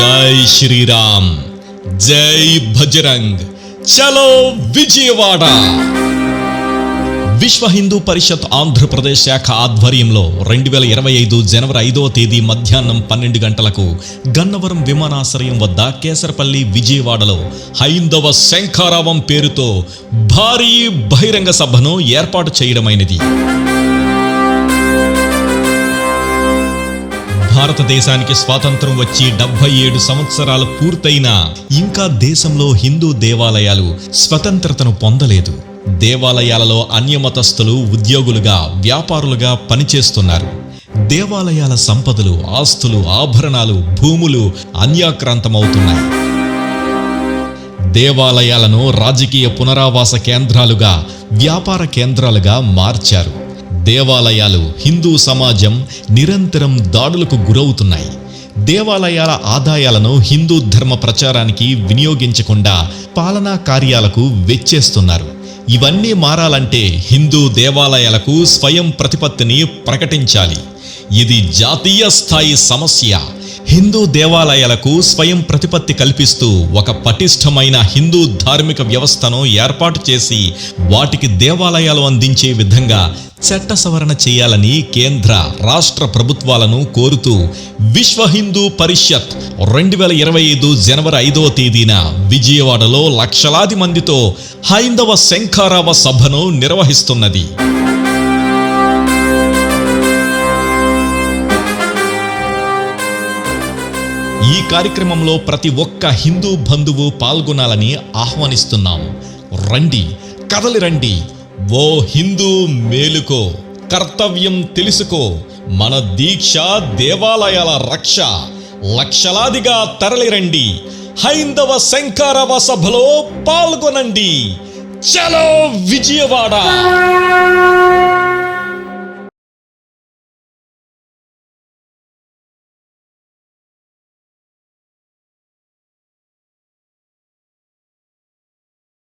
జై శ్రీరామ్, జై భజరంగ్, చలో విజయవాడ. విశ్వ హిందూ పరిషత్ ఆంధ్రప్రదేశ్ శాఖ ఆధ్వర్యంలో 2025 జనవరి 5వ తేదీ మధ్యాహ్నం 12 గంటలకు గన్నవరం విమానాశ్రయం వద్ద కేసరపల్లి విజయవాడలో హైందవ శంఖారావం పేరుతో భారీ బహిరంగ సభను ఏర్పాటు చేయడమైనది. భారతదేశానికి స్వాతంత్రం వచ్చి 77 సంవత్సరాలు పూర్తయినా ఇంకా దేశంలో హిందూ దేవాలయాలు స్వతంత్రతను పొందలేదు. దేవాలయాలలో అన్యమతస్థులు ఉద్యోగులుగా, వ్యాపారులుగా పనిచేస్తున్నారు. దేవాలయాల సంపదలు, ఆస్తులు, ఆభరణాలు, భూములు అన్యాక్రాంతమవుతున్నాయి. దేవాలయాలను రాజకీయ పునరావాస కేంద్రాలుగా, వ్యాపార కేంద్రాలుగా మార్చారు. దేవాలయాలు, హిందూ సమాజం నిరంతరం దాడులకు గురవుతున్నాయి. దేవాలయాల ఆదాయాలను హిందూ ధర్మ ప్రచారానికి వినియోగించకుండా పాలనా కార్యాలకు వెచ్చేస్తున్నారు. ఇవన్నీ మారాలంటే హిందూ దేవాలయాలకు స్వయం ప్రతిపత్తిని ప్రకటించాలి. ఇది జాతీయ స్థాయి సమస్య. హిందూ దేవాలయాలకు స్వయం ప్రతిపత్తి కల్పిస్తూ ఒక పటిష్టమైన హిందూ ధార్మిక వ్యవస్థను ఏర్పాటు చేసి వాటికి దేవాలయాలు అందించే విధంగా చట్ట సవరణ చేయాలని కేంద్ర, రాష్ట్ర ప్రభుత్వాలను కోరుతూ విశ్వ హిందూ పరిషత్ 2025 జనవరి 5వ తేదీన విజయవాడలో లక్షలాది మందితో హైందవ శంఖారావ సభను నిర్వహిస్తున్నది. ఈ కార్యక్రమంలో ప్రతి ఒక్క హిందూ బంధువు పాల్గొనాలని ఆహ్వానిస్తున్నాం. రండి, కదలి రండి. ఓ హిందూ మేలుకో, కర్తవ్యం తెలుసుకో. మన దీక్ష దేవాలయాల రక్ష. లక్షలాదిగా తరలిరండి. హైందవ శంఖారావ సభలో పాల్గొనండి. చలో విజయవాడ.